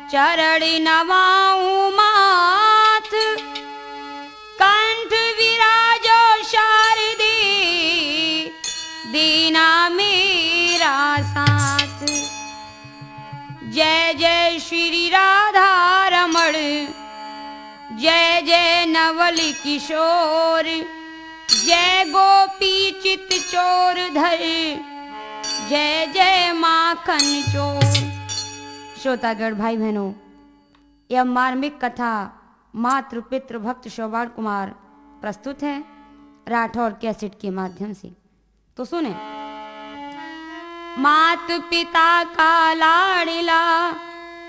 चरण नवाऊं माथ, कंठ विराजो शारदी, दीना मेरा साथ। जय जय श्री राधा रमण, जय जय नवल किशोर, जय गोपी चित चोर धर, जय जय माखन चोर। श्रोतागण भाई बहनों, यह मार्मिक कथा मातृ पितृ भक्त शौबान कुमार प्रस्तुत है राठौर कैसेट के माध्यम से। तो सुने। मात पिता का लाडला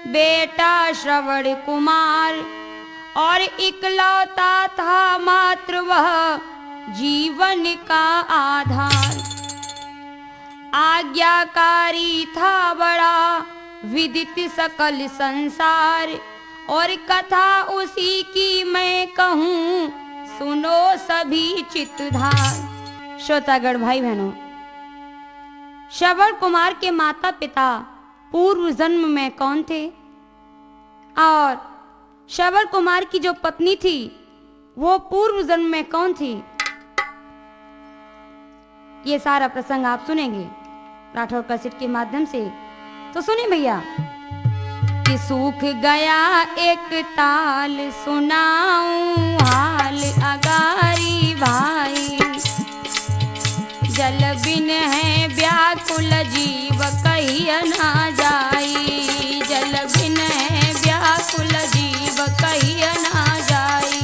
बेटा श्रवण कुमार, और इकलौता था मात्र वह जीवन का आधार। आज्ञाकारी था बड़ा विदित सकल संसार, और कथा उसी की मैं कहूँ सुनो सभी चित्तधार। श्रोतागण भाई बहनों, श्रवण कुमार के माता पिता पूर्व जन्म में कौन थे, और श्रवण कुमार की जो पत्नी थी वो पूर्व जन्म में कौन थी, ये सारा प्रसंग आप सुनेंगे राठौर कैसेट के माध्यम से। तो सुनिए भैया। कि सूख गया एक ताल, सुनाऊं हाल अगारी भाई, जल बिन है व्याकुल जीव कहिया ना जाई, जल बिन है व्याकुल जीव कहिया ना जाई।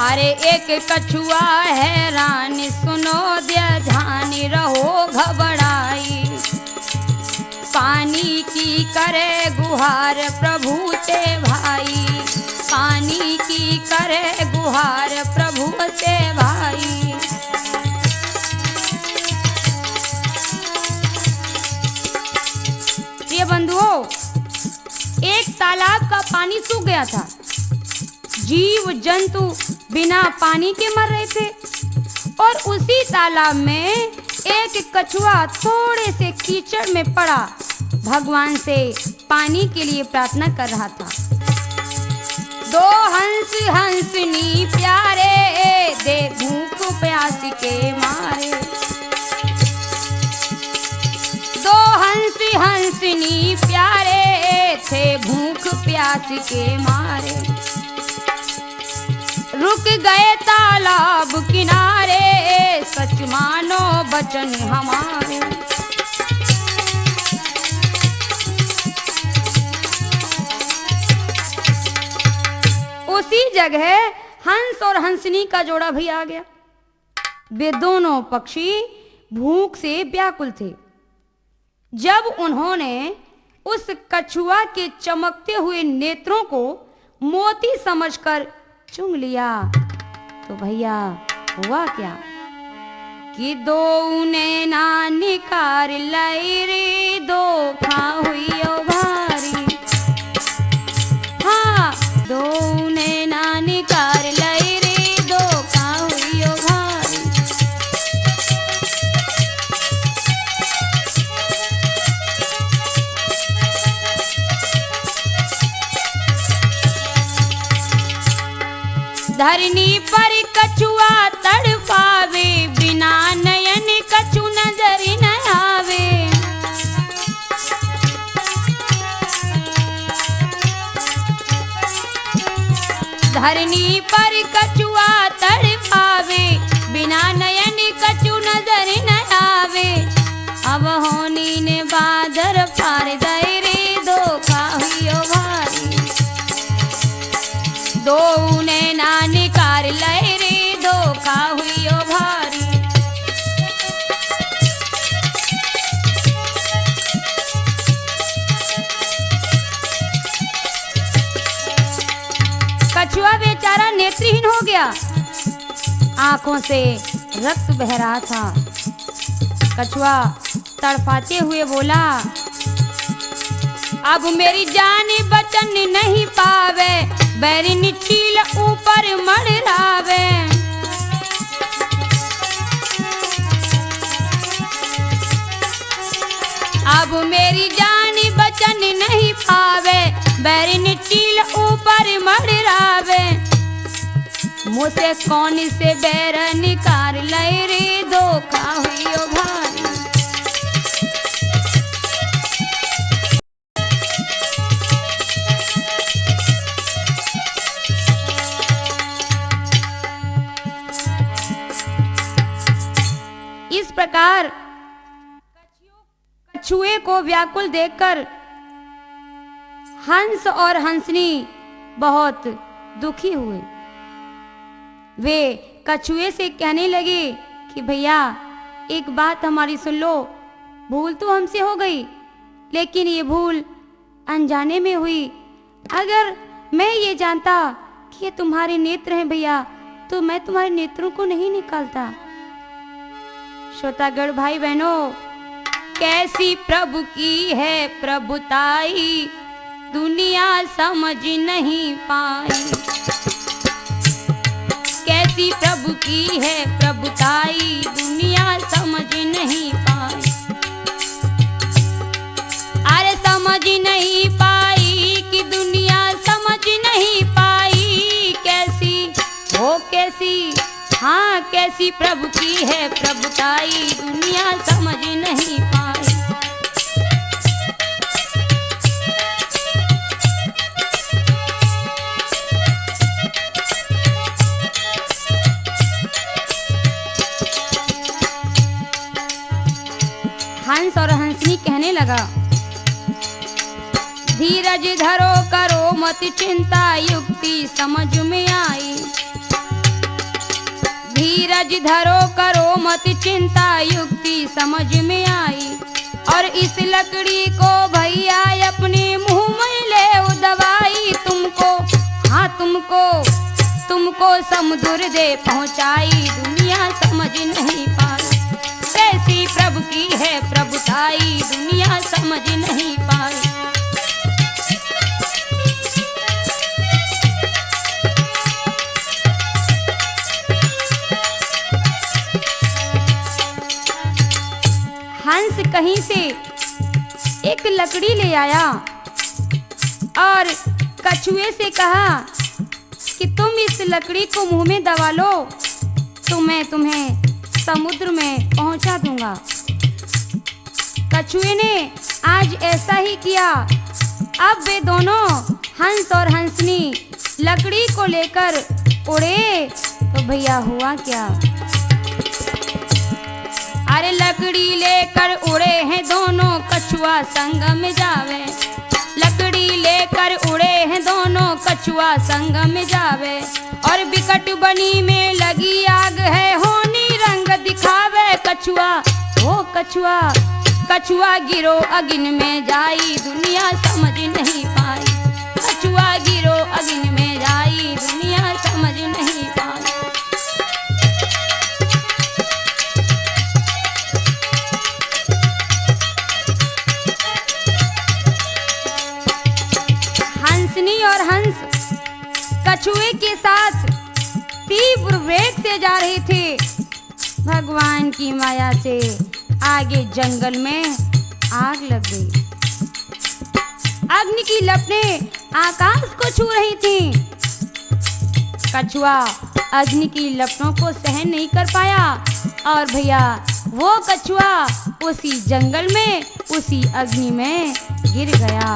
अरे एक कछुआ है रानी, सुनो ध्यान रहो घबराई, पानी की करे गुहार प्रभु से भाई, पानी की करे गुहार प्रभु से भाई। प्रिय बंधुओं, एक तालाब का पानी सूख गया था, जीव जंतु बिना पानी के मर रहे थे, और उसी तालाब में एक कछुआ थोड़े से कीचड़ में पड़ा भगवान से पानी के लिए प्रार्थना कर रहा था। दो हंस हंसनी प्यारे, दे भूख प्यास के मारे, दो हंस हंसनी प्यारे थे भूख प्यास के मारे। रुक गए तालाब किनारे, सच मानो बचन हमारे। जगह हंस और हंसनी का जोड़ा भी आ गया। वे दोनों पक्षी भूख से व्याकुल थे। जब उन्होंने उस कछुआ के चमकते हुए नेत्रों को मोती समझकर चुंग लिया तो भैया हुआ क्या कि दो नैना निकार लाई रे, दो खा हुई ओ भारी। हाँ, दो नैना निकार लाई रे, दो खा हुई ओ भारी। धरनी पर कछुआ तड़पावे, बिना नयन कछु नजर न आवे। धरनी पर कछुआ तड़पावे, बिना नयन कछु नजर न आवे। अब होनी ने बादर पार दे रे, दो खा हुई ओ भारी। दो नैना निकार लाई रे, दो खा हुई ओ भारी। कछुआ बेचारा नेत्रहीन हो गया, आंखों से रक्त बह रहा था। कछुआ तड़पाते हुए बोला, अब मेरी जान बचन नहीं पावे, बैरिन चील ऊपर मड़रावे। अब मेरी जान बचन नहीं पावे, बैरिन चील ऊपर मड़रावे। मुझसे कौन से बैर निकार लाई रे, दो खा हुई ओ भारी। इस प्रकार कछुए को व्याकुल देखकर हंस और हंसनी बहुत दुखी हुए। वे कछुए से कहने लगे कि भैया एक बात हमारी सुन लो, भूल तो हमसे हो गई, लेकिन ये भूल अनजाने में हुई। अगर मैं ये जानता कि ये तुम्हारे नेत्र हैं भैया, तो मैं तुम्हारे नेत्रों को नहीं निकालता। श्रोतागण भाई बहनों, कैसी प्रभु की है प्रभुताई, दुनिया समझ नहीं पाई। कैसी प्रभु की है प्रभुताई, दुनिया समझ नहीं पाई। अरे समझ नहीं पाई कि दुनिया समझ नहीं पाई। कैसी हो कैसी, हाँ कैसी प्रभु की है प्रभुताई, दुनिया समझ नहीं पाई। हंस और हंसनी कहने लगा, धीरज धरो करो मत चिंता, युक्ति समझ में आई। धीरज धरो करो मत चिंता, युक्ति समझ में आई। और इस लकड़ी को भैया अपने मुंह में ले दवाई। तुमको, हाँ तुमको समुद्र दे पहुंचाई, दुनिया समझ नहीं पाई। कैसी प्रभु की है प्रभुताई, दुनिया समझ नहीं पाई। हंस कहीं से एक लकड़ी ले आया और कछुए से कहा कि तुम इस लकड़ी को मुंह में दबा लो तो मैं तुम्हें समुद्र में पहुंचा दूंगा। कछुए ने आज ऐसा ही किया। अब वे दोनों हंस और हंसनी लकड़ी को लेकर उड़े तो भैया हुआ क्या, अरे लकड़ी लेकर उड़े हैं दोनों, कछुआ संग में जावे। लकड़ी लेकर उड़े हैं दोनों, कछुआ संग में जावे। और बिकट बनी में लगी आग है, होनी रंग दिखावे। कछुआ ओ कछुआ, कछुआ गिरो अगिन में जाई, दुनिया समझ नहीं पाई। कछुआ गिरो अगिन में जाई, दुनिया समझ नहीं पाई। हंसनी और हंस कछुए के साथ तीव्र वेग से जा रहे थे। भगवान की माया से आगे जंगल में आग लग गई। अग्नि की लपटें आकाश को छू रही थीं। कछुआ अग्नि की लपटों को सहन नहीं कर पाया और भैया वो कछुआ उसी जंगल में, उसी अग्नि में गिर गया।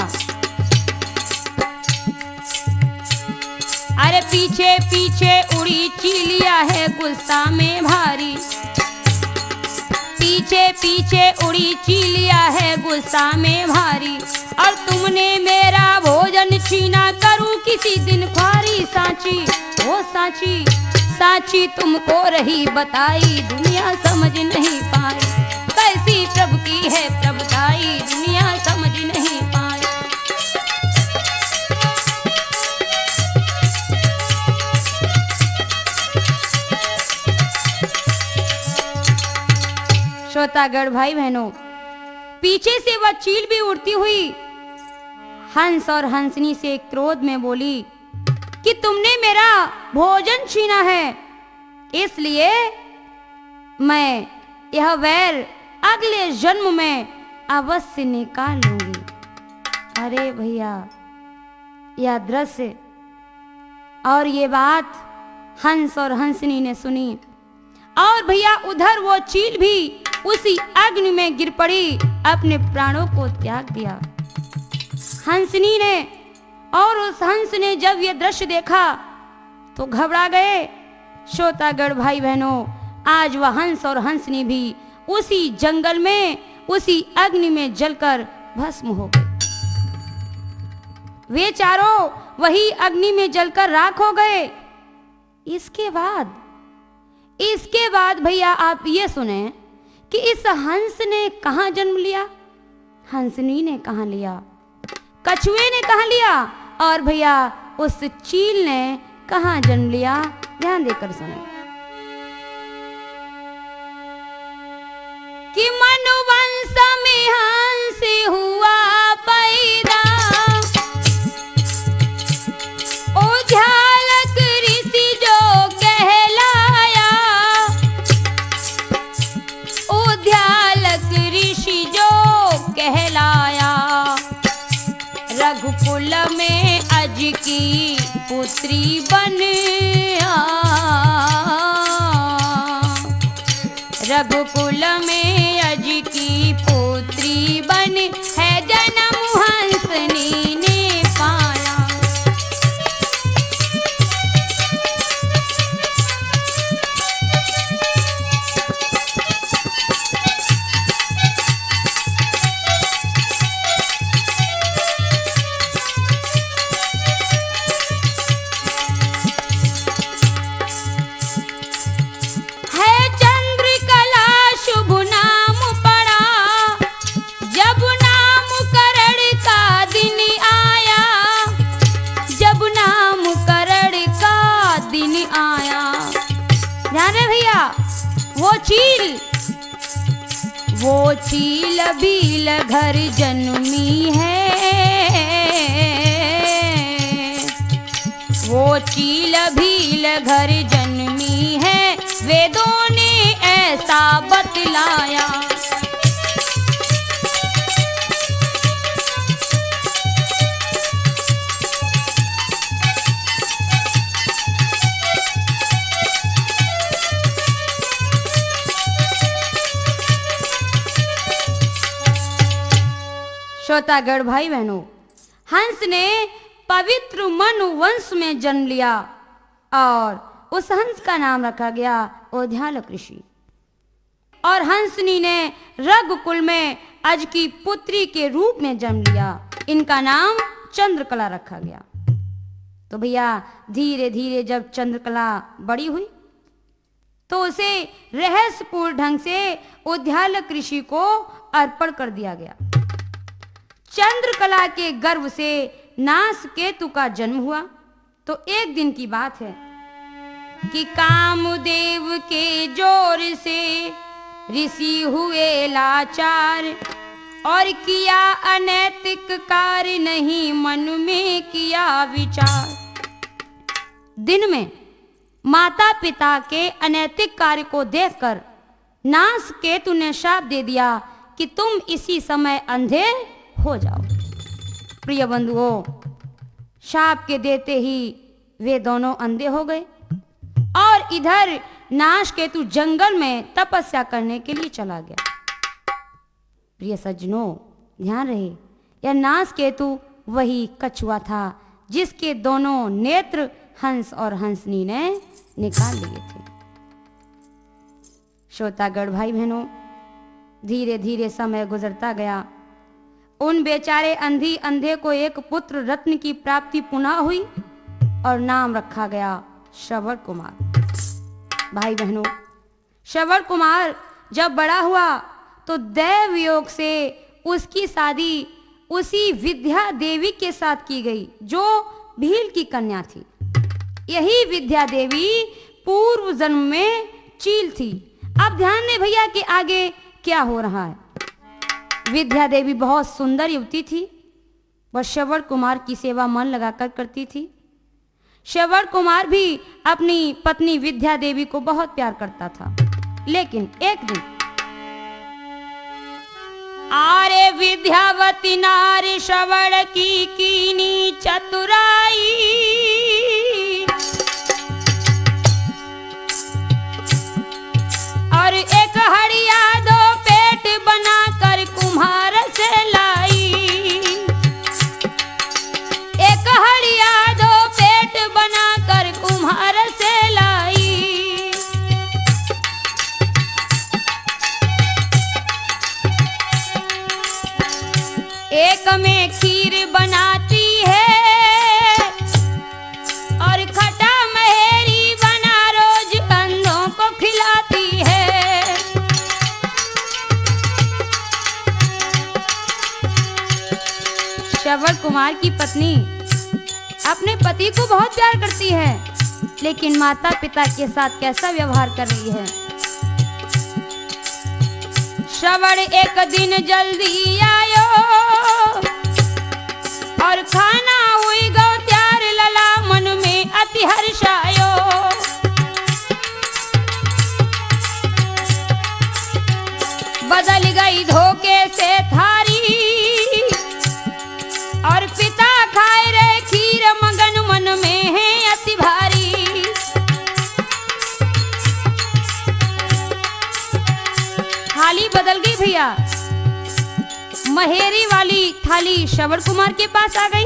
अरे पीछे पीछे उड़ी चीलिया है गुस्सा में भारी। पीछे पीछे उड़ी चीलिया है गुस्सा में भारी। और तुमने मेरा भोजन छीना, करूं किसी दिन ख्वारी। सांची ओ सांची, सांची तुमको रही बताई, दुनिया समझ नहीं पाई। कैसी प्रभु की है प्रभुताई, दुनिया समझ नहीं पाई। श्रोतागढ़ भाई बहनों, पीछे से वह चील भी उड़ती हुई हंस और हंसनी से क्रोध में बोली कि तुमने मेरा भोजन छीना है, इसलिए मैं यह वैर अगले जन्म में अवश्य निकाल लूंगी। अरे भैया, यह दृश्य और ये बात हंस और हंसनी ने सुनी और भैया उधर वो चील भी उसी अग्नि में गिर पड़ी, अपने प्राणों को त्याग दिया। हंसनी ने और उस हंस ने जब ये दृश्य देखा तो घबरा गए। श्रोतागढ़ भाई बहनों, आज वह हंस और हंसनी भी उसी जंगल में, उसी अग्नि में जलकर भस्म हो गए। वे चारों वही अग्नि में जलकर राख हो गए। इसके बाद भैया आप ये सुने कि इस हंस ने कहां जन्म लिया, हंसनी ने कहां लिया, कछुए ने कहां लिया और भैया उस चील ने कहां जन्म लिया। ध्यान देकर सुने कि मनुवंश में हंस हुआ पैदा, ओझालक ऋषि जो कहलाया, ओझालक ऋषि जो कहलाया। रघुकुल में अज की पुत्री बन रघुकुल में अज की पुत्री बन है जन्म हंसनी ने पाया। वो चील भील घर जन्मी है, वो चील भील घर जन्मी है, वेदों ने ऐसा बतलाया। श्रोतागढ़ भाई बहनों, हंस ने पवित्र मनु वंश में जन्म लिया और उस हंस का नाम रखा गया ओझालक ऋषि। और हंसनी ने रघुकुल में अज की पुत्री के रूप में जन्म लिया। इनका नाम चंद्रकला रखा गया। तो भैया धीरे धीरे जब चंद्रकला बड़ी हुई तो उसे रहस्यपूर्ण ढंग से उद्यालक ऋषि को अर्पण कर दिया गया। चंद्रकला के गर्भ से नासकेतु का जन्म हुआ। तो एक दिन की बात है कि कामदेव के जोर से ऋषि हुए लाचार और किया अनैतिक कार्य नहीं मन में किया विचार। दिन में माता पिता के अनैतिक कार्य को देखकर नासकेतु ने शाप दे दिया कि तुम इसी समय अंधे हो जाओ। प्रिय बंधुओं, शाप के देते ही वे दोनों अंधे हो गए और इधर नासकेतु जंगल में तपस्या करने के लिए चला गया। प्रिय सज्जनों, ध्यान रहे, यह नासकेतु वही कछुआ था जिसके दोनों नेत्र हंस और हंसनी ने निकाल लिए थे। श्रोतागण भाई बहनों, धीरे धीरे समय गुजरता गया। उन बेचारे अंधी अंधे को एक पुत्र रत्न की प्राप्ति पुनः हुई और नाम रखा गया श्रवण कुमार। भाई बहनों, श्रवण कुमार जब बड़ा हुआ तो दैव योग से उसकी शादी उसी विद्या देवी के साथ की गई जो भील की कन्या थी। यही विद्या देवी पूर्व जन्म में चील थी। अब ध्यान दें भैया कि आगे क्या हो रहा है। विद्या देवी बहुत सुंदर युवती थी। वह श्रवण कुमार की सेवा मन लगाकर करती थी। श्रवण कुमार भी अपनी पत्नी विद्या देवी को बहुत प्यार करता था। लेकिन एक दिन आरे विद्यावती नारी श्रवण की कीनी चतुराई, और एक हड़िया दो पेट बनाकर कुम्हार से लाई। एक हड़िया दो पेट बनाकर कुम्हार से लाई। एक में खीर बनाती है और खटा महेरी बना रोज अंधों को खिलाती है। श्रवण कुमार की पत्नी अपने पति को बहुत प्यार करती है, लेकिन माता पिता के साथ कैसा व्यवहार कर रही है। श्रवण एक दिन जल्दी आयो और खाना हुई गो त्यार लला मन में अति हर्ष आयो। बदल गई धोखे से थारी और पिता खाए रहे खीर मगन मन में है अति भारी। थाली बदल गई भैया। महेरी वाली थाली श्रवण कुमार के पास आ गई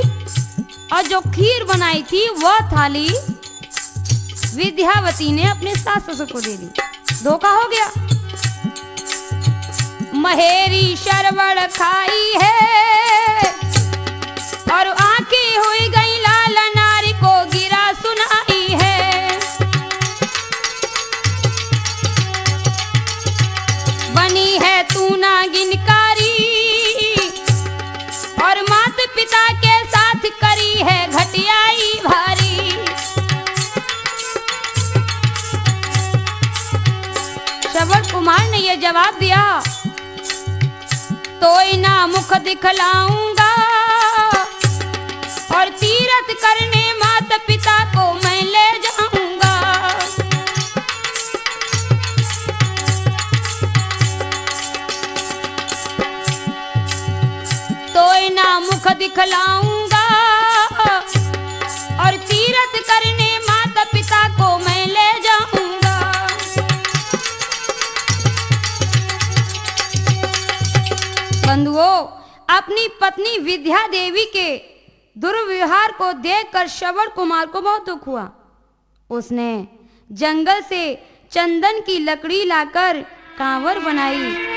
और जो खीर बनाई थी वह थाली विद्यावती ने अपने सास ससुर को दे दी। धोखा हो गया। महेरी श्रवण खाई है और आंखें हुई गई लाल, नारी को गिरा सुनाई है। बनी है तू नागिनकारी और माता पिता के साथ करी है घटियाई भारी। श्रवण कुमार ने यह जवाब दिया, तोय ना मुख दिखलाऊंगा और तीरथ करने माता पिता को मैं ले जाऊंगा। तोय ना मुख दिखलाऊंगा और तीरथ करने माता पिता को मैं ले जाऊंगा। बंधुओं, अपनी पत्नी विद्या देवी के दुर्व्यवहार को देखकर श्रवण कुमार को बहुत दुख हुआ। उसने जंगल से चंदन की लकड़ी लाकर कांवर बनाई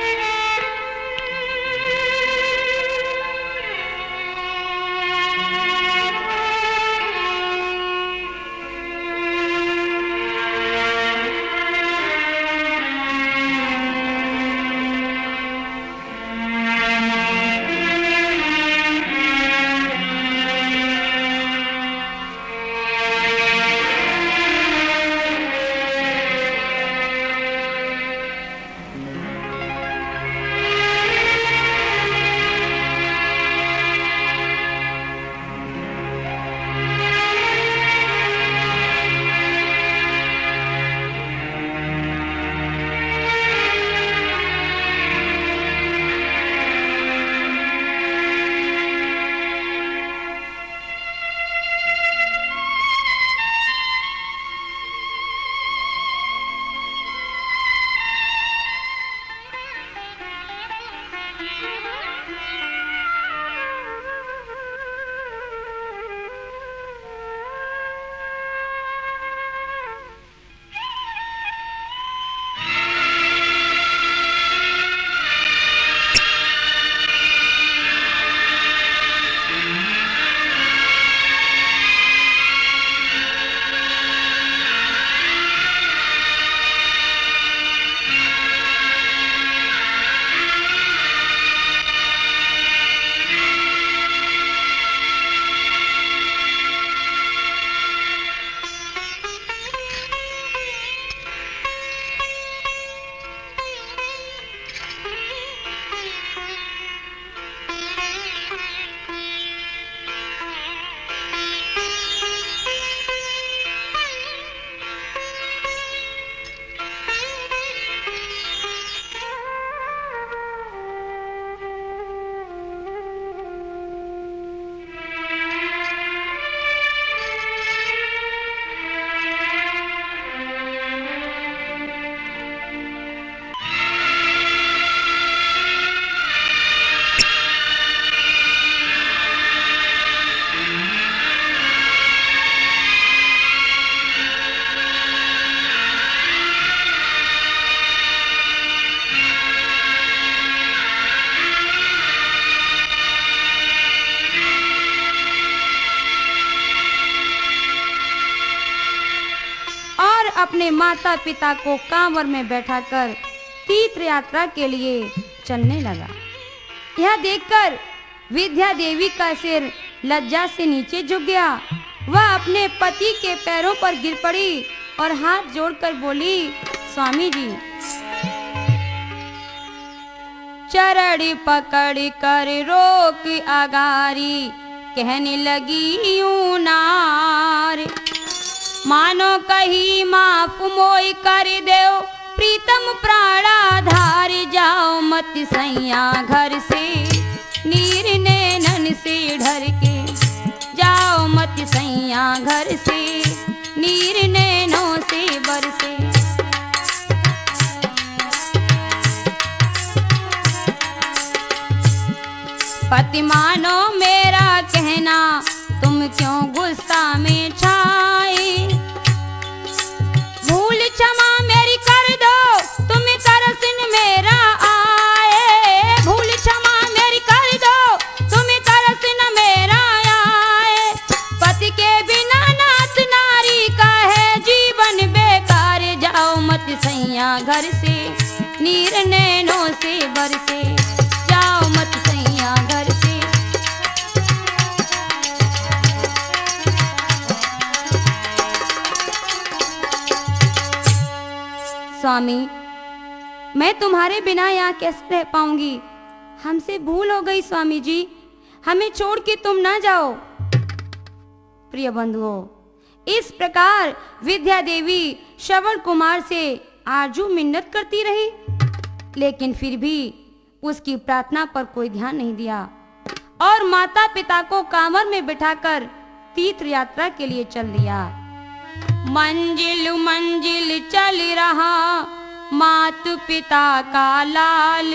अपने माता पिता को कांवर में बैठाकर तीर्थ यात्रा के लिए चलने लगा। यह देखकर विद्या देवी का सिर लज्जा से नीचे झुक गया। वह अपने पति के पैरों पर गिर पड़ी और हाथ जोड़कर बोली, स्वामी जी। चरण पकड़ कर रोक अगारी, कहने लगी यूं नार, मानो कहीं माफ मोई कर देओ, प्रीतम प्राणाधार, जाओ मत सैया घर से, नीर नैनन से ढर के, जाओ मत सैया घर से, नीर नैनों से बरसे। पति मानो मेरा कहना, तुम क्यों गुस्सा में छाए, भूल क्षमा मेरी कर दो, तुम्हें तरसन मेरा आए, भूल क्षमा मेरी कर दो, तुम्हें तरसन मेरा आए, पति के बिना नाथ नारी का है जीवन बेकार, जाओ मत सैया घर से, नीर नैनों से बरसे, जाओ मत सैया घर से। स्वामी, मैं तुम्हारे बिना यहाँ कैसे रह पाऊंगी, हमसे भूल हो गई स्वामी जी, हमें छोड़ के तुम ना जाओ। प्रिय बंधुओं, इस प्रकार विद्या देवी श्रवण कुमार से आरजू मिन्नत करती रही, लेकिन फिर भी उसकी प्रार्थना पर कोई ध्यान नहीं दिया और माता पिता को कांवर में बिठाकर तीर्थ यात्रा के लिए चल दिया। मंजिल मंजिल चल रहा माता पिता का लाल,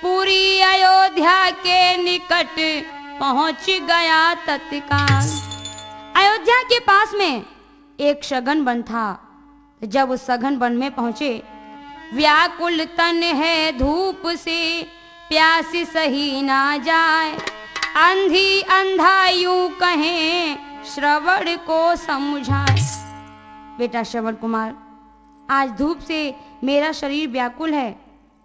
पूरी अयोध्या के निकट पहुंच गया तत्काल। अयोध्या के पास में एक सघन वन था। जब उस सघन वन में पहुंचे, व्याकुल तन है धूप से, प्यास सही ना जाए, अंधी अंधा यूं कहें, श्रवण को समझाए। बेटा श्रवण कुमार, आज धूप से मेरा शरीर व्याकुल है,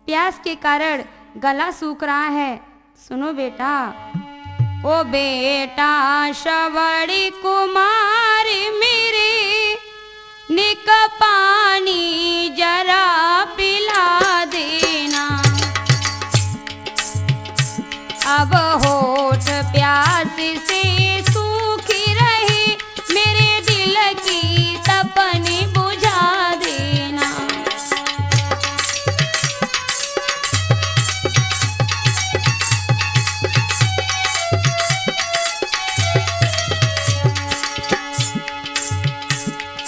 प्यास के कारण गला सूख रहा है, सुनो बेटा। ओ बेटा श्रवण कुमार मेरे, निक पानी जरा पिला देना, अब होठ प्यास से सूखी रही, मेरे दिल की तपन बुझा देना।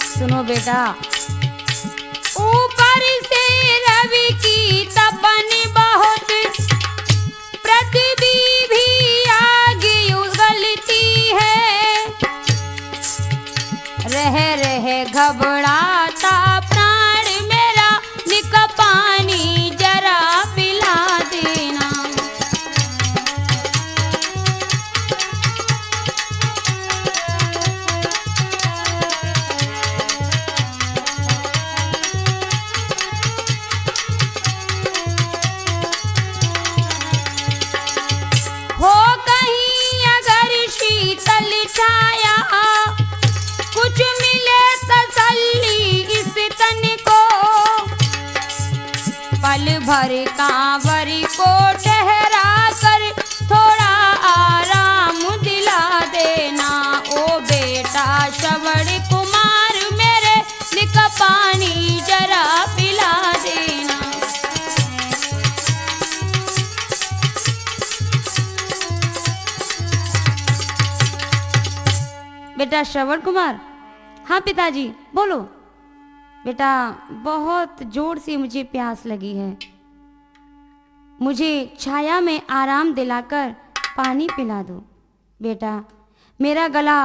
सुनो बेटा, ऊपर से रवि की तपन बहुत, पृथ्वी भी आगे उगलती है, रह रह घबराता प्राण मेरा, निक पानी जरा पिला देना। हो कहीं अगर शीतल छाया, कुछ मिले तसल्ली इस तन को, पल भर कांवर को ठहरा कर थोड़ा आराम दिला देना। ओ बेटा श्रवण कुमार मेरे, निक पानी जरा पिला देना। बेटा श्रवण कुमार, हाँ पिताजी बोलो। बेटा बहुत जोर से मुझे प्यास लगी है, मुझे छाया में आराम दिलाकर पानी पिला दो। बेटा मेरा गला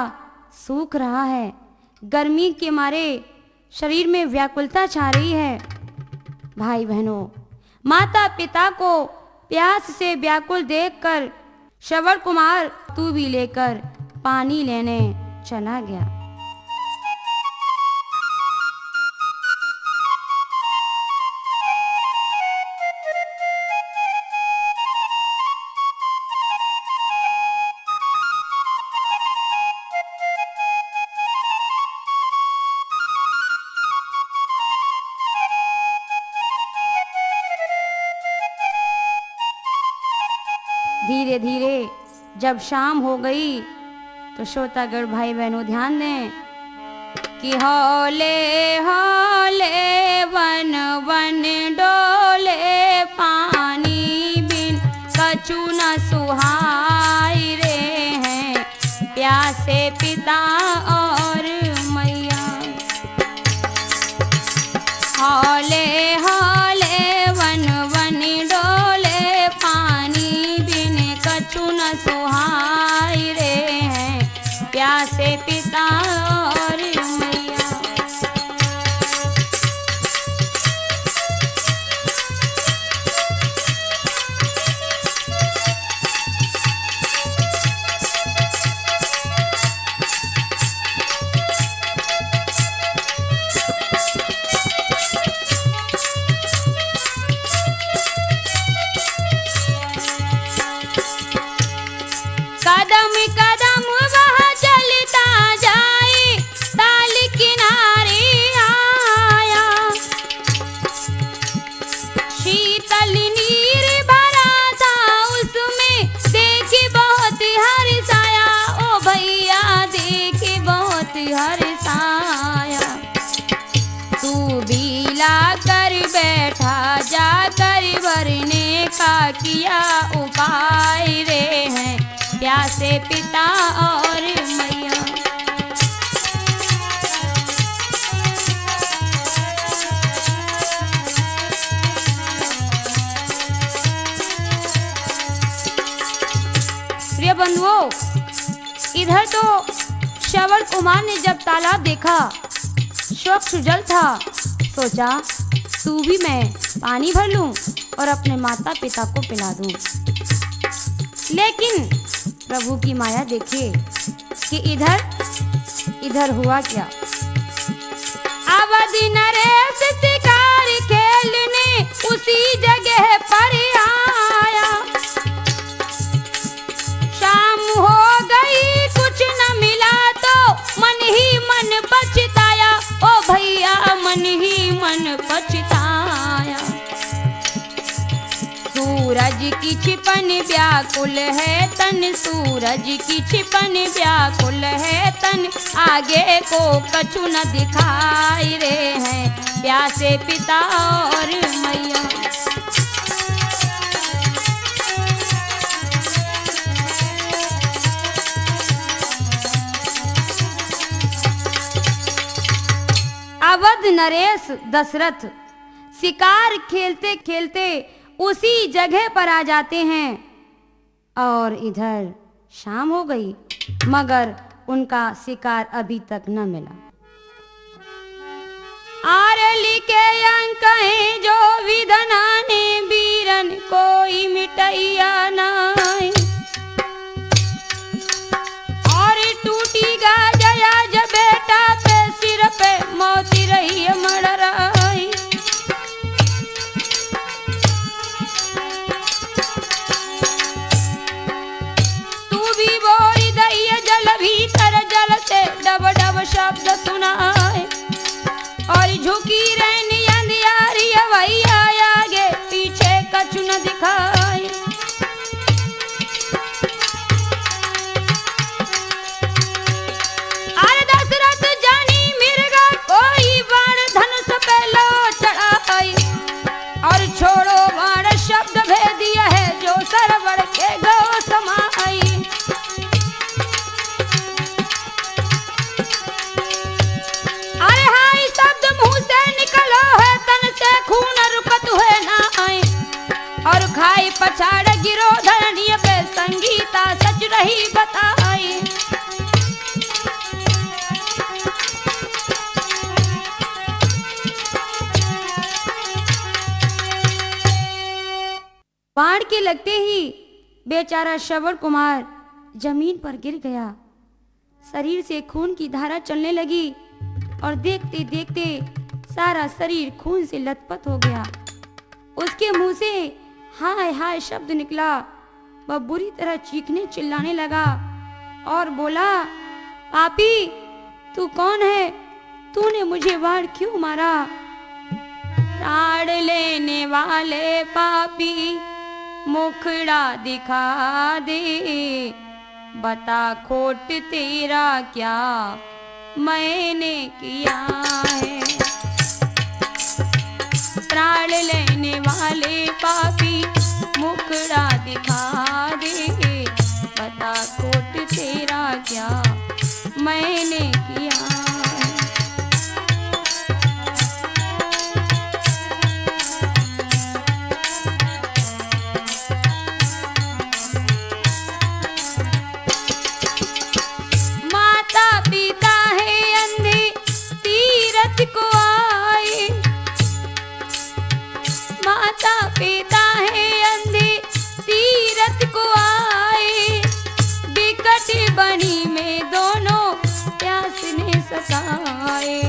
सूख रहा है, गर्मी के मारे शरीर में व्याकुलता छा रही है। भाई बहनों, माता पिता को प्यास से व्याकुल देखकर श्रवण कुमार तू भी लेकर पानी लेने चला गया। धीरे धीरे जब शाम हो गई तो श्रोतागढ़ भाई बहनों ध्यान दें कि हौले हौले वन वन डोले पानी बिन कछु न सुहाई रे हैं प्यासे पिता और मैया। हौले हौले वन वन डोले पानी बिन कछु न सुहाई रे हैं प्यासे पिता और मैया। कदम कदम वह चलता जाए ताल किनारे आया शीतल नीर भरा था उसमें देखे बहुत हर्षाया। ओ भैया देखे बहुत हर्षाया। तू भी ला कर बैठा जाकर भरने का किया उपाय रे हैं प्यासे पिता और मैया। प्रिय बंधुओं, इधर तो श्रवण कुमार ने जब तालाब देखा शौक सुजल था, सोचा तू भी मैं पानी भर लूं और अपने माता पिता को पिला दूं। लेकिन प्रभु की माया देखिए कि इधर हुआ क्या। अवधि नरेश शिकार खेलने उसी जगह पर आया। शाम हो गई कुछ न मिला तो मन ही मन पछताया। ओ भैया मन ही मन पछताया। सूरज की छिपन व्याकुल है तन सूरज की छिपन व्याकुल है तन आगे को कछु न दिखाई रे हैं प्यासे पिता और मैया। अवध नरेश दशरथ शिकार खेलते खेलते उसी जगह पर आ जाते हैं और इधर शाम हो गई मगर उनका शिकार अभी तक न मिला। आरे लिखे अंक हैं जो विधना ने वीरन कोई मिटैया नहीं और टूटी गा जया जब बेटा पे सिर पे मोती रही मड़राई। भीतर जल से डब डब शब्द सुनाए और झुकी रहनी अंधियारी भैया आगे पीछे कछु न दिखाए। अरे दशरथ जानी मिर्गा कोई बाण धनुष पे लो चढ़ाई और छोड़ो बाण शब्द भेद दिया है जो सरवर के गो समाई। खून रुकत हुए ना आए और खाई पछाड़ गिरो धरनी पे संगीता सच रही बताई। बाढ़ के लगते ही बेचारा श्रवण कुमार जमीन पर गिर गया। शरीर से खून की धारा चलने लगी और देखते देखते सारा शरीर खून से लथपथ हो गया। उसके मुंह से हाय हाय शब्द निकला। वह बुरी तरह चीखने चिल्लाने लगा और बोला, पापी तू कौन है? तूने मुझे वार क्यों मारा? प्राण लेने वाले पापी मुखड़ा दिखा दे, बता खोट तेरा क्या मैंने किया है। प्राण लेने वाले पापी मुखड़ा दिखा दे, बता खोट तेरा क्या मैंने किया है। माता पिता है अंधे तीरथ को आए, माता पिता है अंधे तीरथ को आए, बिकट बनी में दोनों प्यास ने सताए।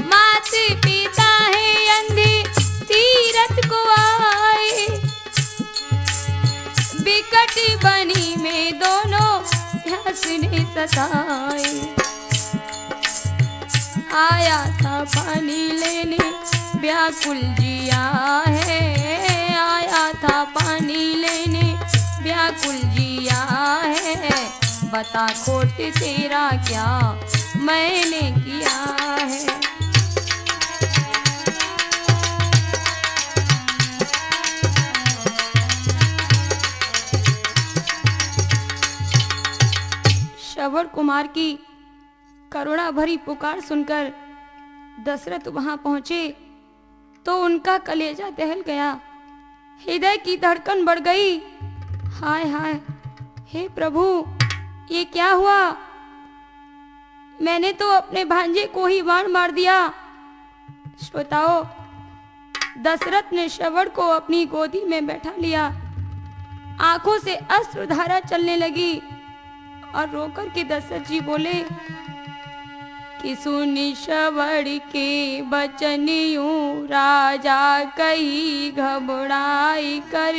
माता पिता है अंधे तीरथ को आए, बिकट बनी में दोनों प्यास ने सताए। आया था पानी लेने व्याकुल जिया है, आया था पानी लेने व्याकुल जिया है, बता खोट तेरा क्या मैंने किया है। श्रवण कुमार की करुणा भरी पुकार सुनकर दशरथ वहां पहुंचे तो उनका कलेजा दहल गया, हृदय की धड़कन बढ़ गई। हाय हाय, हे प्रभु ये क्या हुआ? मैंने तो अपने भांजे को ही बाण मार दिया। श्रोताओ, दशरथ ने श्रवण को अपनी गोदी में बैठा लिया, आंखों से अश्रुधारा चलने लगी और रोकर के दशरथ जी बोले कि सुनी श्रवण के बचन यूं राजा कही घबराई कर,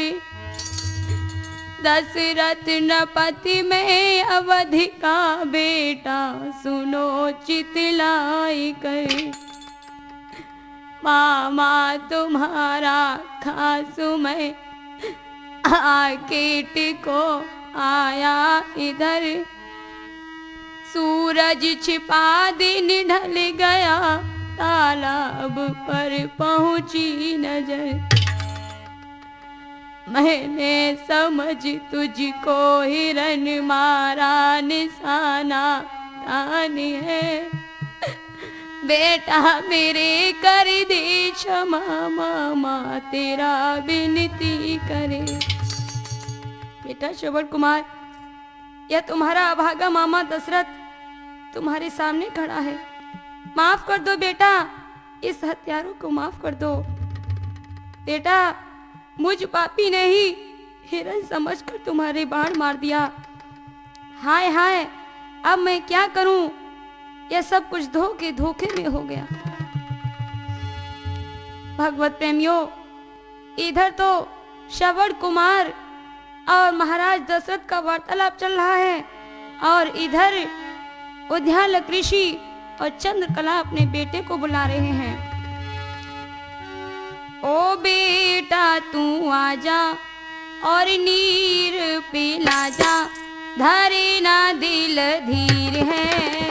दशरथ नपति में अवधि का बेटा सुनो चितलाई कर। मामा तुम्हारा खासु में आकेट को आया इधर, सूरज छिपा दिन ढल गया, तालाब पर पहुंची नजर। मैंने समझ तुझको हिरन मारा निशाना तान है, बेटा मेरे कर दे क्षमा, मामा तेरा विनती करे। बेटा श्रवण कुमार, यह तुम्हारा अभागा मामा दशरथ तुम्हारे सामने खड़ा है, माफ कर दो बेटा, इस हत्यारों को माफ कर दो। बेटा मुझ पापी ने ही हिरन समझकर तुम्हारे बाण मार दिया। हाय हाय, अब मैं क्या करूं? यह सब कुछ धोखे में हो गया। भगवत प्रेमियों, इधर तो श्रवण कुमार और महाराज दशरथ का वार्तालाप चल रहा है और इधर उद्यालक ऋषि और चंद्रकला अपने बेटे को बुला रहे हैं। ओ बेटा तू आजा और नीर पिला जा, धरे ना दिल धीर है,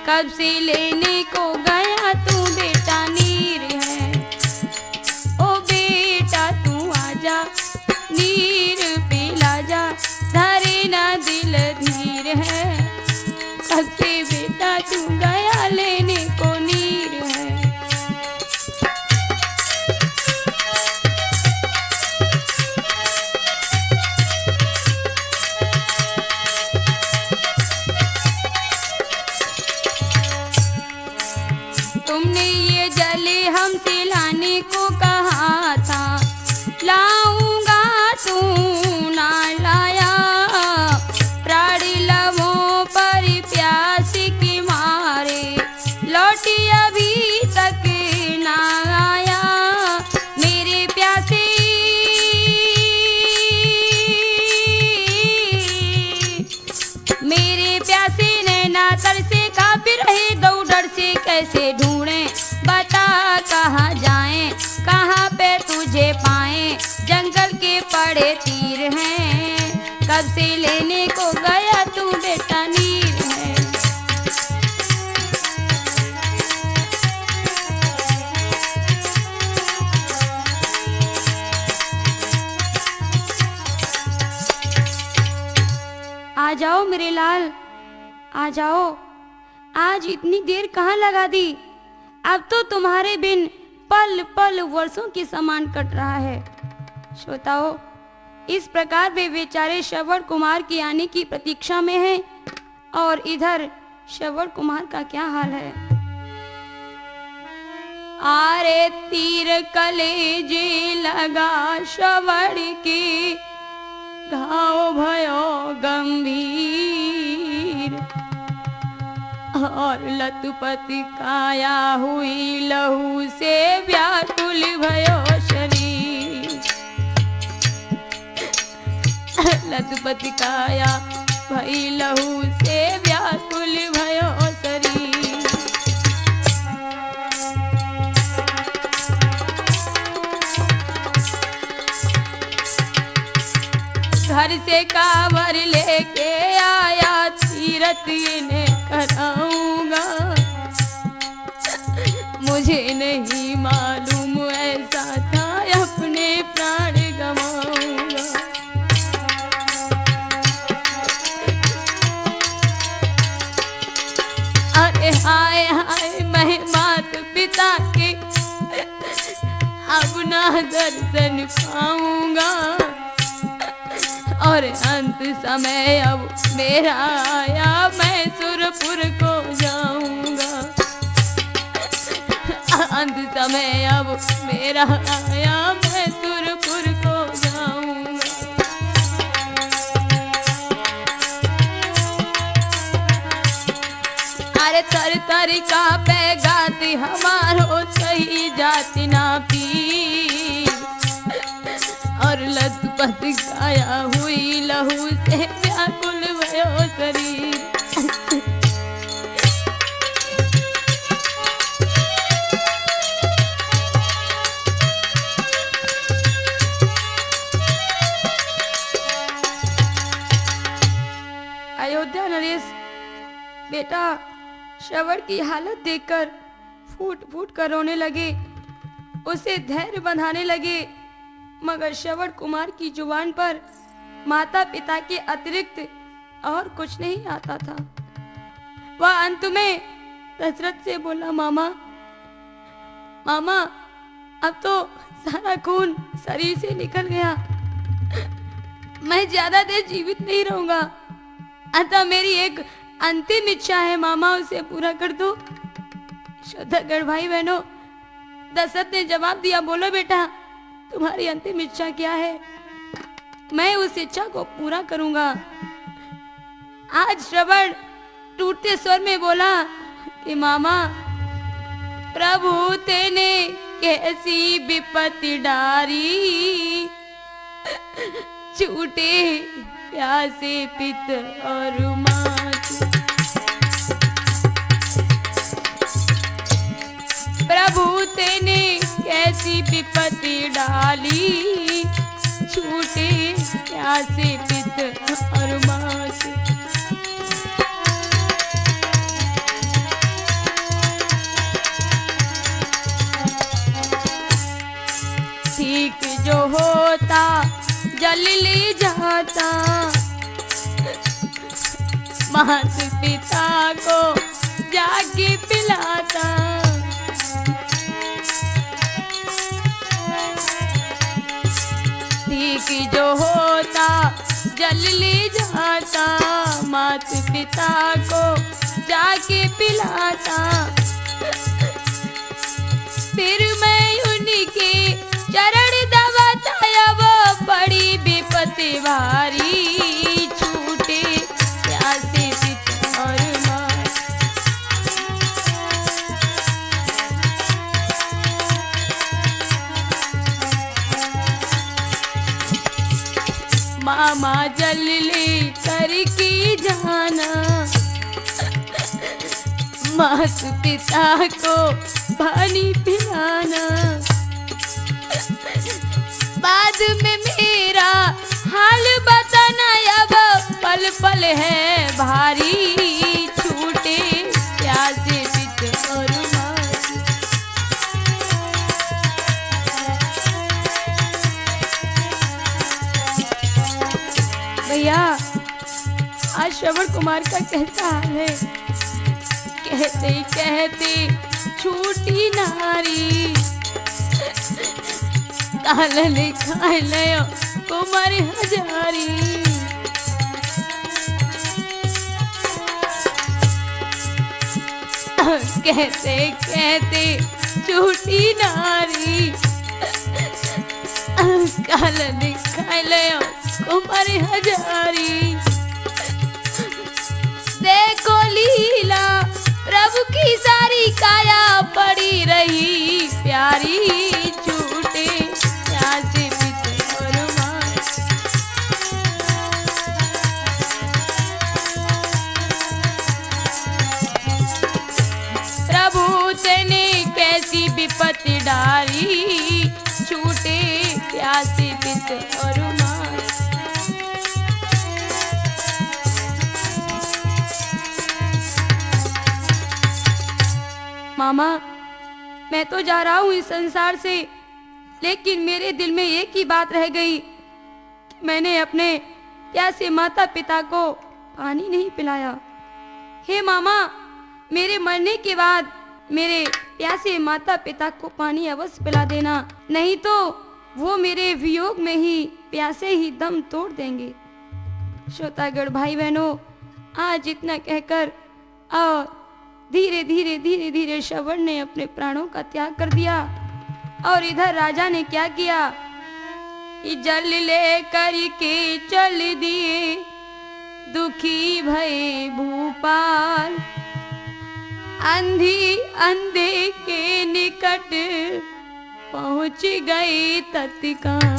कब से लेने को गया तू बेटा नीर है। ओ बेटा तू आजा नीर पिला जा, धरे ना दिल धीर है, कब से बेटा तू गया लेने को नीर है। तुमने ये जले हमसे लाने को कहा था, लाऊंगा तू कहाँ जाएं, कहाँ पे तुझे पाएं, जंगल के पड़े तीर हैं, कब से लेने को गया तू बेटा नीर है। आ जाओ मेरे लाल, आ जाओ, आज इतनी देर कहाँ लगा दी, अब तो तुम्हारे बिन पल पल वर्षों के समान कट रहा है। श्रोताओ, इस प्रकार वे बेचारे श्रवण कुमार की आने की प्रतीक्षा में हैं और इधर श्रवण कुमार का क्या हाल है। आरे तीर कलेजे लगा श्रवण के, घाव भयो गंभीर, और लतपति काया हुई लहू से व्याकुल भयो शरीर। लतपति काया भई लहू से व्याकुल भयो शरीर। घर से कांवर लेके आया, तीरथ इन्हें कराऊंगा, मुझे नहीं मालूम ऐसा था अपने प्राण गंवाऊंगा। अरे हाय हाय मैं मात पिता के अब ना दर्शन पाऊंगा, और अंत समय अब मेरा आया, मैं सुरपुर को जाऊंगा। अंत समय अब मेरा आया, मैं सुरपुर को जाऊंगा। अरे तर तर का पैगाती हमारो सही जाति ना पी, और लतपत काया हुई लहू से व्याकुल भयो शरीर। अयोध्या नरेश बेटा श्रवण की हालत देखकर फूट फूट कर रोने लगे, उसे धैर्य बंधाने लगे, मगर श्रवण कुमार की जुबान पर माता पिता के अतिरिक्त और कुछ नहीं आता था। वह अंत में दशरथ से बोला, मामा मामा अब तो सारा खून शरीर से निकल गया, मैं ज्यादा देर जीवित नहीं रहूंगा, अतः मेरी एक अंतिम इच्छा है मामा, उसे पूरा कर दो। श्रद्धागढ़ भाई बहनों, दशरथ ने जवाब दिया, बोलो बेटा तुम्हारी अंतिम इच्छा क्या है, मैं उस इच्छा को पूरा करूंगा। आज श्रवण टूटते स्वर में बोला कि मामा प्रभु तेने कैसी विपत्ति डारी, छूटे प्यासे पित और मात। प्रभु तेने कैसी विपत्ति डाली, छूटे प्यासे पित और मात। ठीक जो होता जल ले जाता, मात पिता को जाके पिलाता। ठीक जो होता जल ले जाता, मात पिता को जाके पिलाता। फिर मैं उनके चरण दबाता, वो बड़ी विपत्ति भारी, छूटे प्यासे पिता और मात। मामा जल ले करके जाना, मात पिता को पानी पिलाना। बाद में मेरा हाल बताना, अब पल पल है भारी, छूटे प्यासे पित और मारी। भैया आज श्रवण कुमार का कैसा हाल है? कहते कहते छूटी नारी, काल लिखा लयो कुमार हजारी। कहते कहते छूटी नारी, काल लिखा लयो कुमार हजारी। देखो लीला प्रभु की सारी, काया पड़ी रही प्यारी, छूटे प्यासे पित और मारी। प्रभु तेने कैसी विपत्ति डाली, छूटे प्यासे पित और मारी। मामा मैं तो जा रहा हूँ इस संसार से, लेकिन मेरे दिल में एक ही बात रह गई कि मैंने अपने प्यासे माता पिता को पानी नहीं पिलाया। हे मामा, मेरे मरने के बाद मेरे प्यासे माता पिता को पानी अवश्य पिला देना, नहीं तो वो मेरे वियोग में ही प्यासे ही दम तोड़ देंगे। श्रोतागढ़ भाई बहनों, आज इतना कहकर और धीरे धीरे धीरे धीरे श्रवण ने अपने प्राणों का त्याग कर दिया। और इधर राजा ने क्या किया कि जल ले करके चल दिए दुखी भये भूपाल, अंधी अंधे के निकट पहुंच गए तत्काल।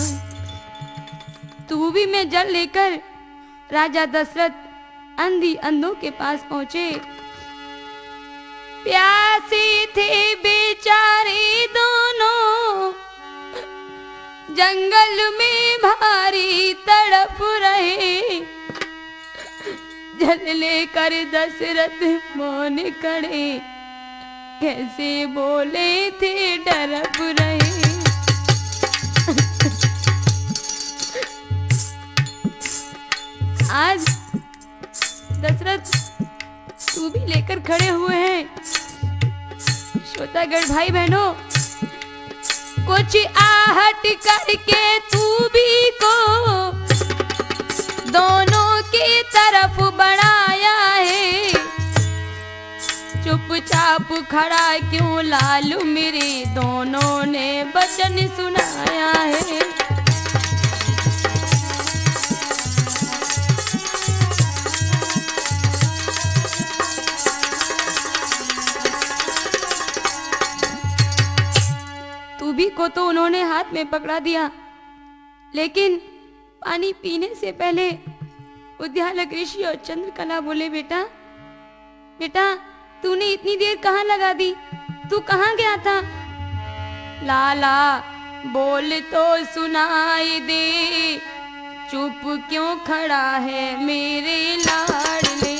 तू भी मैं जल लेकर राजा दशरथ अंधी अंधों के पास पहुंचे। प्यासे थे बेचारे दोनों, जंगल में भारी तड़प रहे, जल लेकर दशरथ मौन खड़े, कैसे बोले थे डरप रहे। आज दशरथ तू भी लेकर खड़े हुए हैं। श्रोतागढ़ भाई बहनों, कुछ आहट करके तू भी को दोनों की तरफ बढ़ाया है। चुपचाप खड़ा क्यों लालू, मेरे दोनों ने वचन सुनाया है। भी को तो उन्होंने हाथ में पकड़ा दिया, लेकिन पानी पीने से पहले उद्यालक ऋषि और चंद्रकला बोले, बेटा बेटा तूने इतनी देर कहाँ लगा दी, तू कहाँ गया था? लाला बोल तो सुनाई दे, चुप क्यों खड़ा है मेरे लाडले।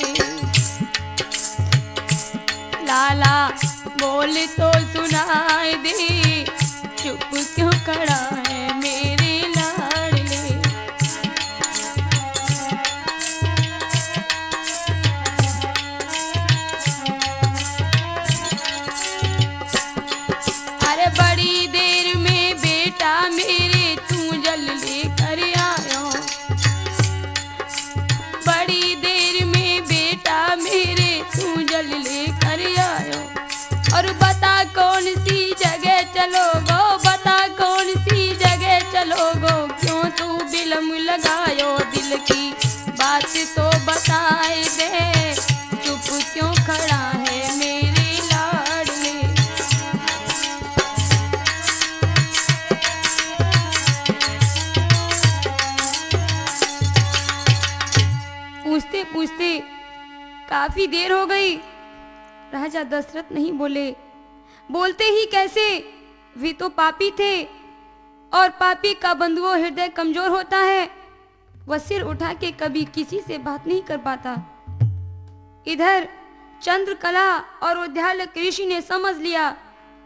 लाला बोल तो सुनाई दे, चुप क्यों खड़ा है मेरे लाडले। अरे बड़ी देर में बेटा मेरे तू जल लेकर आयो, बड़ी देर में बेटा मेरे तू जल लेकर आयो। और बता कौन सी जगह चलोगो, बता कौन सी जगह चलोगो, क्यों तू बिलम लगायो, दिल की बात तो बताए दे, चुप क्यों खड़ा है मेरे लाडले। पूछते पूछते काफी देर हो गई, राजा दशरथ नहीं बोले। बोलते ही कैसे, वे तो पापी थे और पापी का बंधुओं हृदय कमजोर होता है, वह सिर उठा के कभी किसी से बात नहीं कर पाता। इधर चंद्रकला और उद्यालक ऋषि ने समझ लिया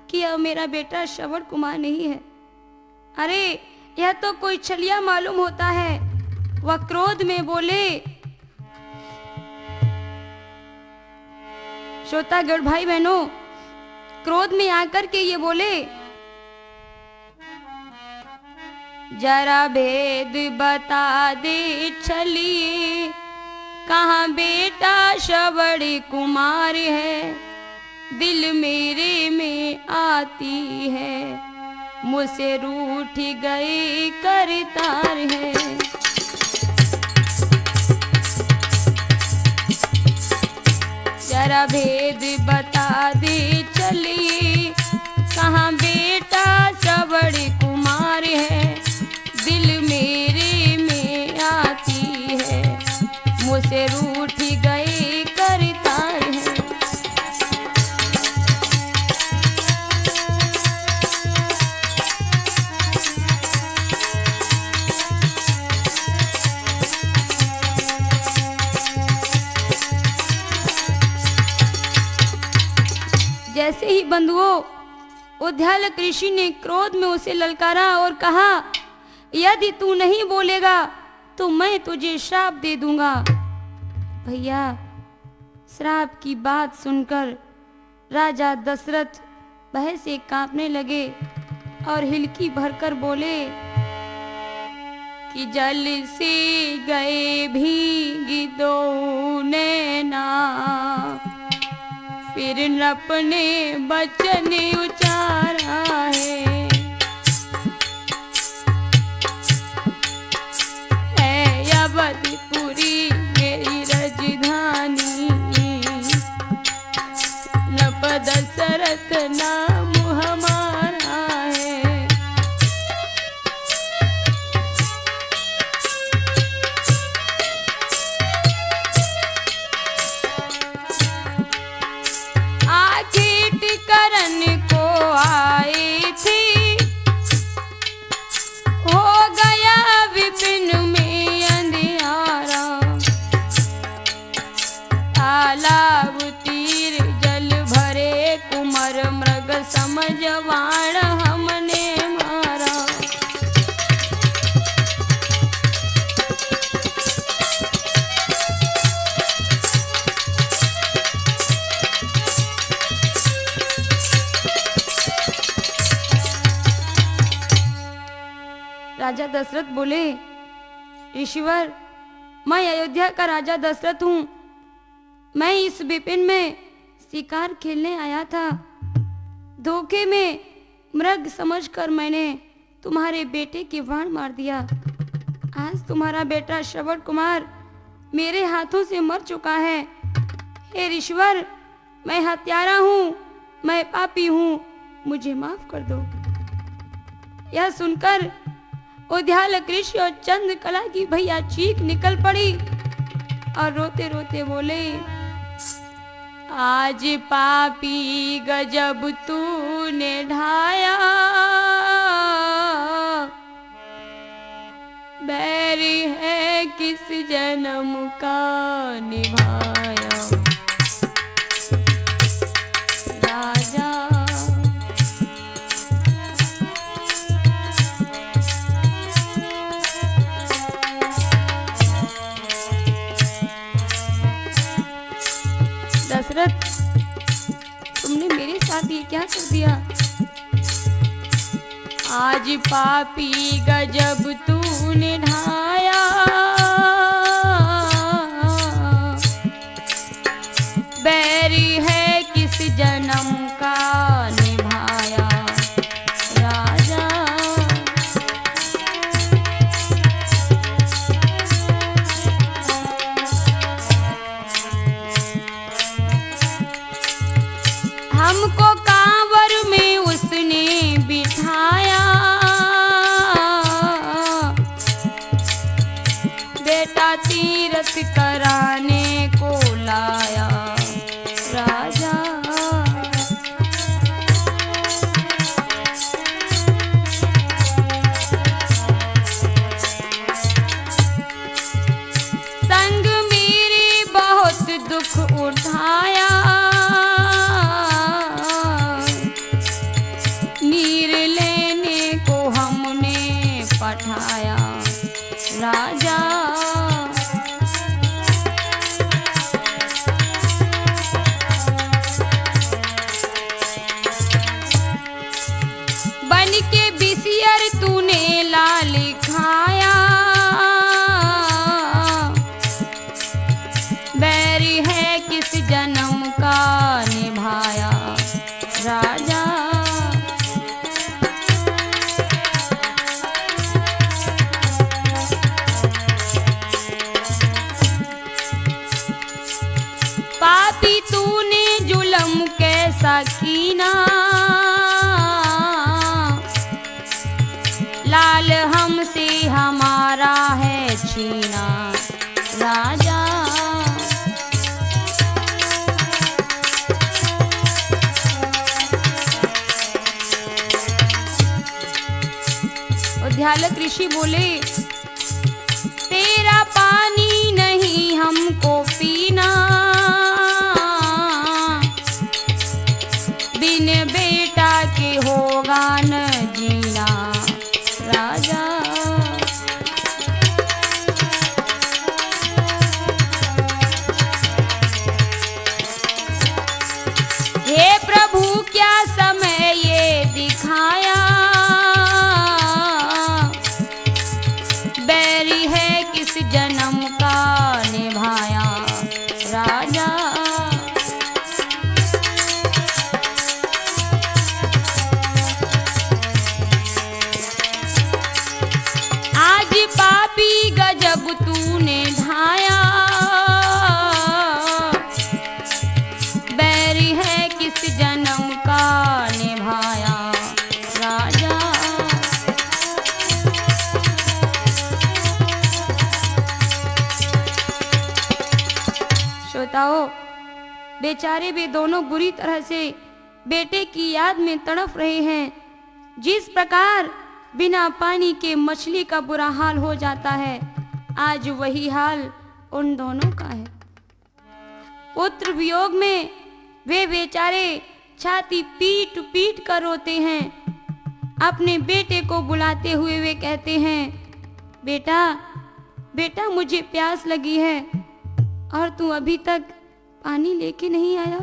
कि अब मेरा बेटा श्रवण कुमार नहीं है। अरे यह तो कोई छलिया मालूम होता है। वह क्रोध में बोले, श्रोतागण भाई बहनों, क्रोध में आकर के ये बोले, जरा भेद बता दे छलिए, कहाँ बेटा श्रवण कुमार है, दिल मेरे में आती है, मुझसे रूठ गए करतार है। जरा भेद बता दे चलिए, कहाँ बेटा श्रवण कुमार है, दिल मेरे में आती है, मुझसे रूठ गए करतार है। जैसे ही बंधुओं उद्यालक ऋषि ने क्रोध में उसे ललकारा और कहा, यदि तू नहीं बोलेगा तो मैं तुझे श्राप दे दूंगा। भैया, श्राप की बात सुनकर राजा दशरथ भय से कांपने लगे और हिलकी भरकर बोले कि जल से गए भीगी दो नैना, फिर न अपने बचन उचारा है, अवधपुरी मेरी राजधानी, नप दशरथ नाम हमारा है। आखिट करन को आए थे, हो गया विपिन में अंधियारा, तालाब तीर जल भरे, कुमर मृग समझवाण हमने मारा। राजा दशरथ बोले, ऋषिवर, मैं अयोध्या का राजा दशरथ हूँ। मैं इस विपिन में शिकार खेलने आया था। धोखे में मृग समझकर मैंने तुम्हारे बेटे की बाण मार दिया। आज तुम्हारा बेटा श्रवण कुमार मेरे हाथों से मर चुका है। हे ऋषिवर, मैं हत्यारा हूँ, मैं पापी हूँ, मुझे माफ कर दो। यह सुनकर उद्यालक ऋषि और चंद्रकला की भैया चीख निकल पड़ी और रोते रोते बोले, आज पापी गजब तूने ढाया, बैरी है किस जन्म का निभाया। राजा दशरथ, तुमने मेरे साथ ये क्या कर दिया? आज पापी गजब तूने ढाया, बैरी है किस जन्म का निभाया। राजा हमको कांवर में उसने बिठाया, बेटा तीरथ कराने को लाया। राजा का कीना, लाल हमसे हमारा है छीना राजा। उद्यालक ऋषि बोले, तेरा पानी नहीं हमको पीना, बिन बेटा के होगा न जीना राजा। हे प्रभु क्या समय ये दिखाया, बैरी है किस जन्म का निभाया राजा। आज पापी गजब तूने ढाया, बैरी है किस जन्म का निभाया राजा। श्रोताओ, बेचारे वे दोनों बुरी तरह से बेटे की याद में तड़प रहे हैं। जिस प्रकार बिना पानी के मछली का बुरा हाल हो जाता है, आज वही हाल उन दोनों का है। पुत्र वियोग में वे बेचारे छाती पीट पीट कर रोते हैं। अपने बेटे को बुलाते हुए वे कहते हैं, बेटा बेटा मुझे प्यास लगी है और तू अभी तक पानी लेके नहीं आया,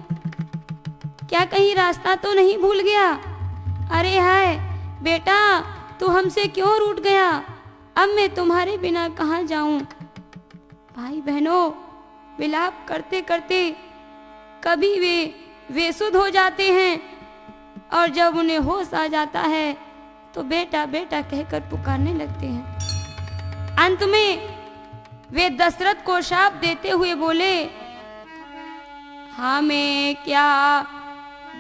क्या कहीं रास्ता तो नहीं भूल गया? अरे हाय बेटा, तू हमसे क्यों रूठ गया? अब मैं तुम्हारे बिना कहाँ जाऊं? भाई बहनों, विलाप करते करते कभी वे बेसुध हो जाते हैं और जब उन्हें होश आ जाता है तो बेटा बेटा कहकर पुकारने लगते हैं। अंत में वे दशरथ को शाप देते हुए बोले, हमें क्या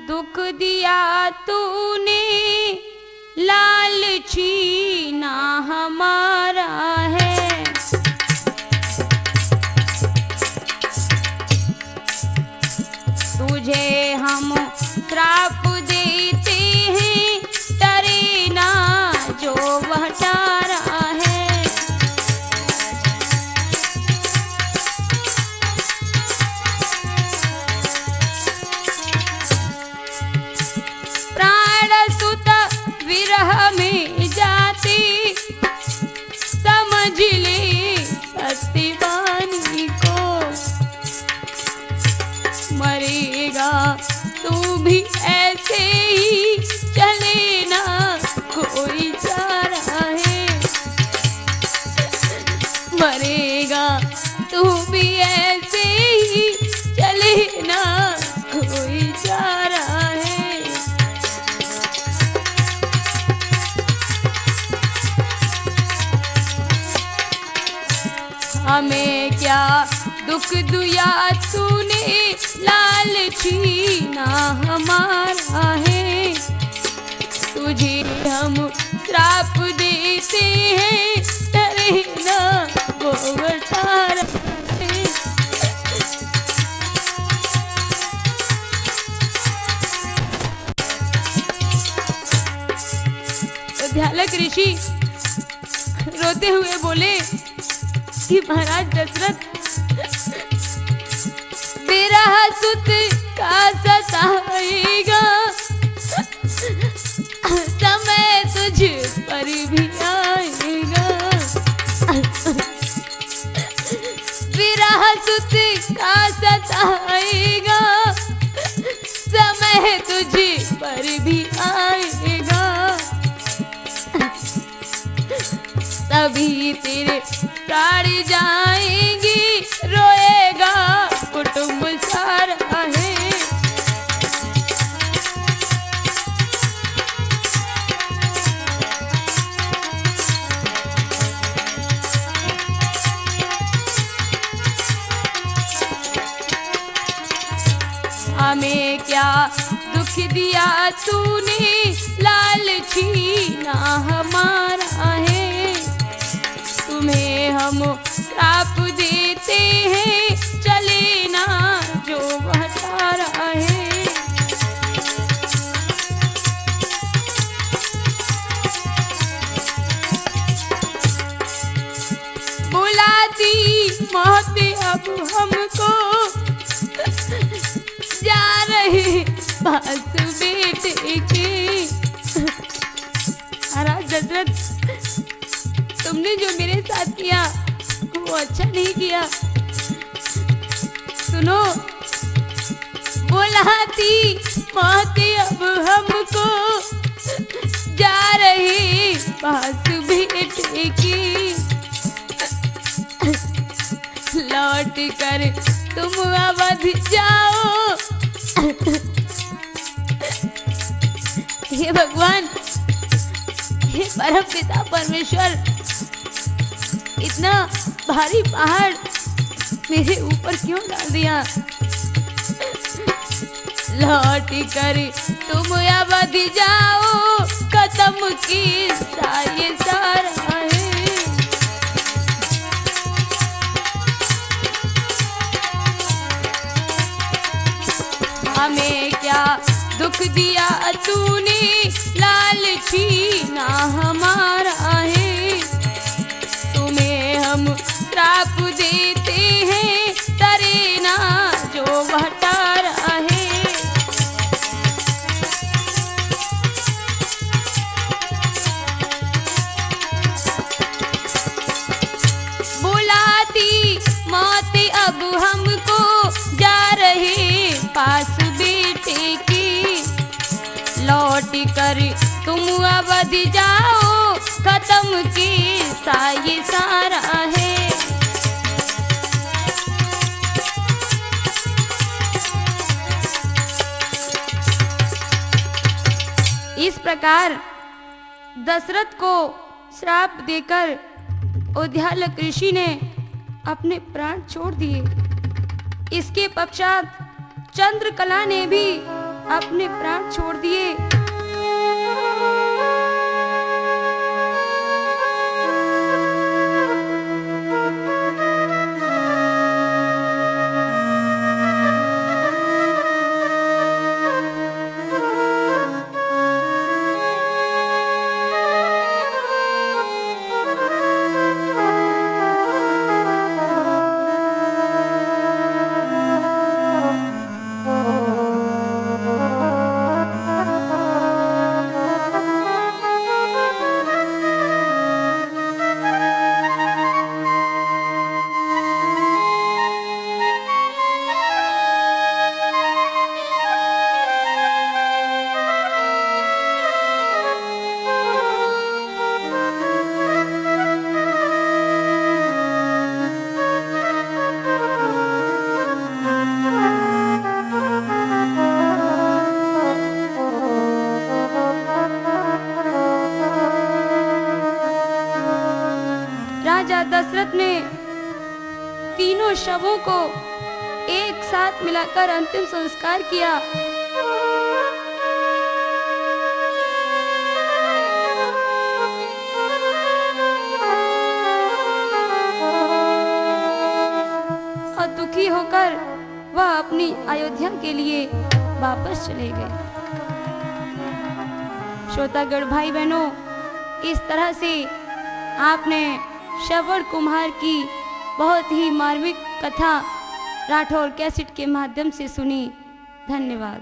दुख दिया तूने, लालची ना हमारा है। तुझे हम श्राप देते हैं, डरे ना जो वह तारा है। विरह में जाते समझ ले सत्यवानी को, मरेगा तू भी ऐसे ही, चले ना कोई चारा है। मरेगा तू भी ऐसे ही, चले ना कोई चारा है। हमें क्या दुख दिया तूने, लालची ना हमारा है। तुझे हम श्राप देते हैं, डरे ना वो तारा है। उद्यालक ऋषि रोते हुए बोले कि महाराज दशरथ, मेरा सुत का सताएगा, समय तुझ पर भी आएगा। मेरा सुत का सताएगा, समय तुझ पर भी आएगा। तभी तेरे प्राण जाएंगी, रोएगा कुटुंब सारा है। हमें क्या दुख दिया तूने, लाल छीना हमारा है। तुम्हें हम श्राप देते हैं, चले ना जो हटा रहा है। बुलाती मौत अब हमको, जा रहे पास बेटे के। महाराज दशरथ, तुमने जो मेरे साथ किया वो अच्छा नहीं किया। सुनो, बुलाती मौत अब हमको, जा रहे पास बेटे की। लौट कर तुम अवध जाओ। हे भगवान, हे परम पिता परमेश्वर, इतना भारी पहाड़ मेरे ऊपर क्यों डाल दिया? लौट कर तुम अवध जाओ, खत्म किस्सा ये सारा है। हमें क्या दुख दिया तूने, लाल छीना हमारा है। तुम्हें हम श्राप देते हैं, तरे ना जो हटा रहा है। बुलाती मौत अब हमको, जा रहे पास बेटे की। लौट कर तुम अवध जाओ, खत्म किस्सा ये सारा है। इस प्रकार दशरथ को श्राप देकर उद्यालक ऋषि ने अपने प्राण छोड़ दिए। इसके पश्चात चंद्रकला ने भी अपने प्राण छोड़ दिए। राजा दशरथ ने तीनों शवों को एक साथ मिलाकर अंतिम संस्कार किया। और दुखी होकर वह अपनी अयोध्या के लिए वापस चले गए। श्रोतागण भाई बहनों, इस तरह से आपने श्रवण कुमार की बहुत ही मार्मिक कथा राठौर कैसेट के माध्यम से सुनी। धन्यवाद।